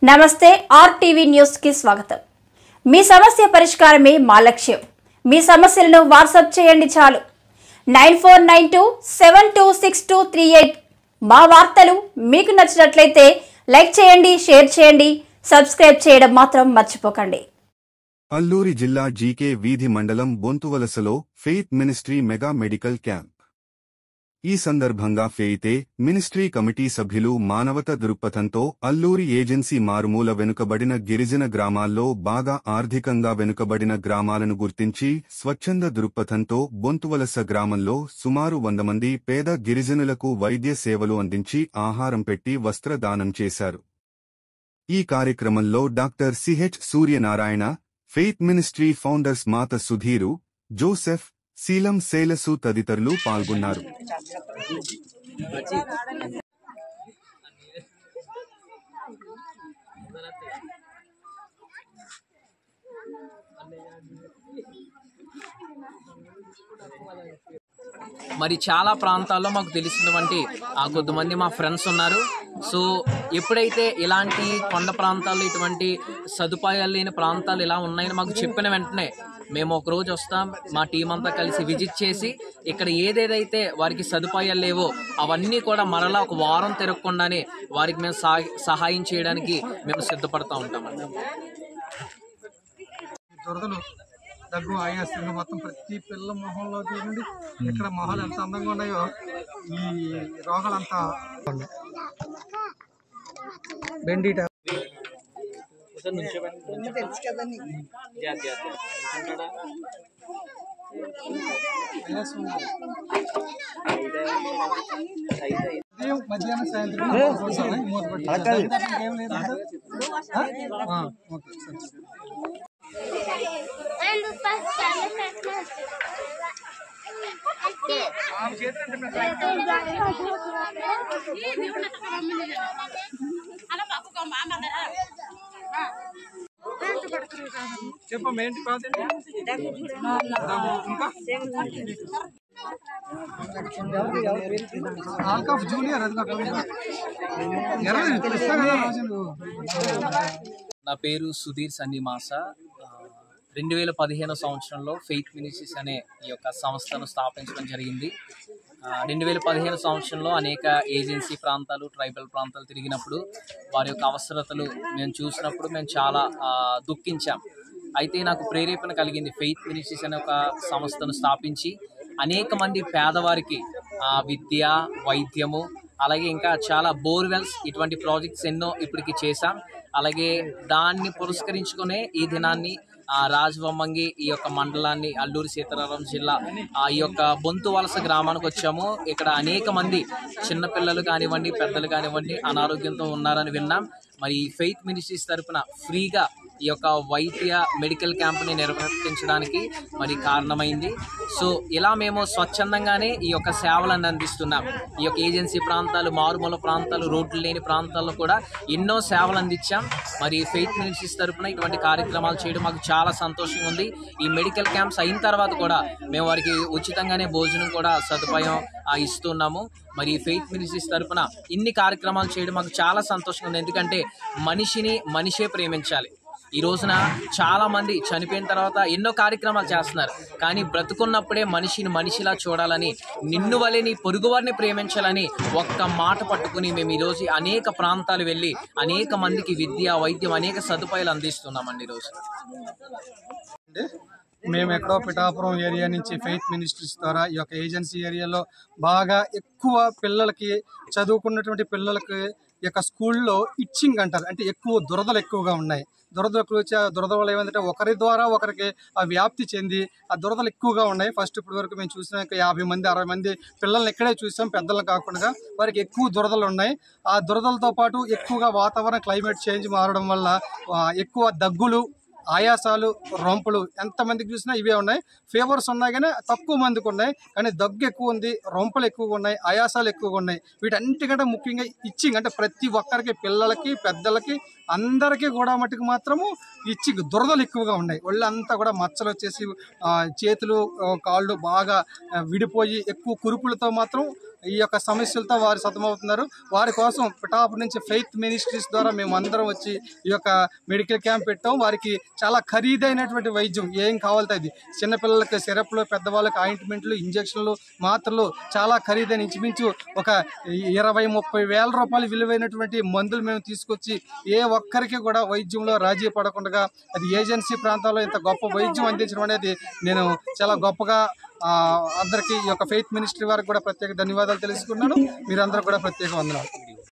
నమస్తే RTV news కి స్వాగతం। మీ సమస్య పరిష్కారమే మా లక్ష్యం। మీ సమస్యలను వాట్సాప్ చేయండి చాలు 9492726238। మా వార్తలు మీకు నచ్చినట్లయితే లైక్ చేయండి, షేర్ చేయండి, సబ్స్క్రైబ్ చేయడం మాత్రం మర్చిపోకండి। అల్లూరి జిల్లా జీకే వీధి మండలం బొంతువలసలో faith ministry mega medical camp. ఈ సందర్భంగా ఫెయితే మినిస్ట్రీ కమిటీ సభ్యులు మానవత దృక్పథంతో అల్లూరి ఏజెన్సీ మారుమూల వెనుకబడిన గిరిజన గ్రామాల్లో బాగా ఆర్థికంగా వెనుకబడిన గ్రామాలను గుర్తించి స్వచ్ఛంద దృక్పథంతో బొంతువలస గ్రామంలో సుమారు 100 మంది పేద గిరిజనులకు వైద్య సేవలు అందించి ఆహారం పెట్టి వస్త్రదానం చేశారు। ఈ కార్యక్రమంలో doctor CH Suryanarayana, faith ministry founders మాత సుధీరు, జోసెఫ్, శీలం శైలసు తదితరులు పాల్గొన్నారు। మరి చాలా ప్రాంతాల్లో మాకు తెలిసినటువంటి కొద్దిమంది మా ఫ్రెండ్స్ ఉన్నారు। సో ఎప్పుడైతే ఇలాంటి కొండ ప్రాంతాల్లో ఇటువంటి సదుపాయాలు లేని ప్రాంతాలు ఇలా ఉన్నాయని మాకు చెప్పిన వెంటనే మేము ఒక రోజు వస్తాం, మా టీం అంతా కలిసి విజిట్ చేసి ఇక్కడ ఏదేదైతే వారికి సదుపాయాలు లేవో అవన్నీ కూడా మరలా ఒక వారం తిరగకుండానే వారికి మేము సహాయం చేయడానికి మేము సిద్ధపడతా ఉంటామండి। దగ్గు ఆయాసంగా మొత్తం ప్రతి పిల్ల మొహంలో చూడండి, ఇక్కడ మొహాలు ఎంత అందంగా ఉన్నాయో ఈ రోగాలు అంతా బెండిట మధ్యాహ్నం సాయంత్రం ఏం లేదు। ఓకే చెప్పమ్మా ఏంటి ఆల్కాఫ్ జూనియర్ అది నా పేరు సుధీర్ సన్నిమాస। 2015 సంవత్సరంలో ఫెయిత్ మినిస్ట్రీస్ అనే ఈ యొక్క సంస్థను స్థాపించడం జరిగింది। 2015 సంవత్సరంలో అనేక ఏజెన్సీ ప్రాంతాలు, ట్రైబల్ ప్రాంతాలు తిరిగినప్పుడు వారి యొక్క అవసరతలు మేము చూసినప్పుడు మేము చాలా దుఃఖించాం। అయితే నాకు ప్రేరేపణ కలిగింది ఫెయిత్ మినిస్ట్రీస్ అనే ఒక సంస్థను స్థాపించి అనేక మంది పేదవారికి విద్య, వైద్యము, అలాగే ఇంకా చాలా బోర్వెల్స్ ఇటువంటి ప్రాజెక్ట్స్ ఎన్నో ఇప్పటికి చేశాం। అలాగే దాన్ని పురస్కరించుకునే ఈ దినాన్ని రాజవొమ్మంగి ఈ యొక్క మండలాన్ని అల్లూరి సీతారాం జిల్లా ఈ యొక్క బొంతువలస గ్రామానికి వచ్చాము। ఇక్కడ అనేక మంది చిన్నపిల్లలు కానివ్వండి, పెద్దలు కానివ్వండి అనారోగ్యంతో ఉన్నారని విన్నాం। మరి ఫెయిత్ మినిస్ట్రీస్ తరఫున ఫ్రీగా ఈ యొక్క వైద్య మెడికల్ క్యాంప్ని నిర్వర్తించడానికి మరి కారణమైంది। సో ఇలా మేము స్వచ్ఛందంగానే ఈ యొక్క సేవలను అందిస్తున్నాం। ఈ యొక్క ఏజెన్సీ ప్రాంతాలు, మారుమూల ప్రాంతాలు, రోడ్లు లేని ప్రాంతాల్లో కూడా ఎన్నో సేవలు అందించాం। మరి ఫెయిత్ మినిస్ట్రీస్ తరఫున ఇటువంటి కార్యక్రమాలు చేయడం మాకు చాలా సంతోషంగా ఉంది। ఈ మెడికల్ క్యాంప్స్ అయిన తర్వాత కూడా మేము వారికి ఉచితంగానే భోజనం కూడా సదుపాయం ఇస్తున్నాము। మరి ఫెయిత్ మినిస్ట్రీస్ తరఫున ఇన్ని కార్యక్రమాలు చేయడం మాకు చాలా సంతోషంగా ఉంది। ఎందుకంటే మనిషిని మనిషే ప్రేమించాలి। ఈ రోజున చాలా మంది చనిపోయిన తర్వాత ఎన్నో కార్యక్రమాలు చేస్తున్నారు, కానీ బ్రతుకున్నప్పుడే మనిషిని మనిషిలా చూడాలని, నిన్ను వలె నీ పొరుగువారిని ప్రేమించాలని ఒక్క మాట పట్టుకుని మేము ఈరోజు అనేక ప్రాంతాలు వెళ్ళి అనేక మందికి విద్య, వైద్యం, అనేక సదుపాయాలు అందిస్తున్నామండి। ఈరోజు మేము ఎక్కడో పిఠాపురం ఏరియా నుంచి ఫెయిత్ మినిస్ట్రీస్ ద్వారా ఈ యొక్క ఏజెన్సీ ఏరియాలో బాగా ఎక్కువ పిల్లలకి, చదువుకున్నటువంటి పిల్లలకి ఈ యొక్క స్కూల్లో ఇచ్చింగ్ అంటారు, అంటే ఎక్కువ దురదలు ఎక్కువగా ఉన్నాయి। దురద వల్ల ఏమంటే ఒకరి ద్వారా ఒకరికి ఆ వ్యాప్తి చెంది ఆ దురదలు ఎక్కువగా ఉన్నాయి। ఫస్ట్ ఇప్పటి వరకు మేము చూసిన 50 మంది 60 మంది పిల్లల్ని ఇక్కడే చూసాం, పెద్దలను కాకుండా వారికి ఎక్కువ దురదలు ఉన్నాయి। ఆ దురదలతో పాటు ఎక్కువగా వాతావరణ క్లైమేట్ చేంజ్ మారడం వల్ల ఎక్కువ దగ్గులు, ఆయాసాలు, రొంపులు ఎంతమందికి చూసినా ఇవే ఉన్నాయి। ఫీవర్స్ ఉన్నాయి కానీ తక్కువ మందికి ఉన్నాయి, కానీ దగ్గు ఎక్కువ ఉంది, రొంపులు ఎక్కువగా ఉన్నాయి, ఆయాసాలు ఎక్కువగా ఉన్నాయి। వీటన్నిటికంటే ముఖ్యంగా ఇచ్చింగ్ అంటే ప్రతి ఒక్కరికి, పిల్లలకి, పెద్దలకి, అందరికీ కూడా మటుకు మాత్రము ఇచ్చింగ్ దురదలు ఎక్కువగా ఉన్నాయి। ఒళ్ళంతా కూడా మచ్చలు వచ్చేసి చేతులు, కాళ్ళు బాగా విడిపోయి ఎక్కువ కురుపులతో మాత్రం ఈ యొక్క సమస్యలతో వారు సతమవుతున్నారు. వారి కోసం పిఠాపురం నుంచి ఫెయిత్ మినిస్ట్రీస్ ద్వారా మేము అందరం వచ్చి ఈ యొక్క మెడికల్ క్యాంప్ పెట్టాం. వారికి చాలా ఖరీదైనటువంటి వైద్యం ఏం కావాలో అది, చిన్నపిల్లలకి సిరప్లు, పెద్దవాళ్ళకి ఆయింట్మెంట్లు, ఇంజక్షన్లు, మాత్రలు చాలా ఖరీదైన ఇంచుమించు ఒక 20-30 వేల రూపాయలు విలువైనటువంటి మందులు మేము తీసుకొచ్చి ఏ ఒక్కరికి కూడా వైద్యంలో రాజీ పడకుండా అది ఏజెన్సీ ప్రాంతాల్లో ఇంత గొప్ప వైద్యం అందించడం అనేది నేను చాలా గొప్పగా అందరికీ ఈ యొక్క ఫెయిత్ మినిస్ట్రీ వారికి కూడా ప్రత్యేక ధన్యవాదాలు తెలుసుకున్నాను. మీరందరూ కూడా ప్రత్యేక వందనాలు.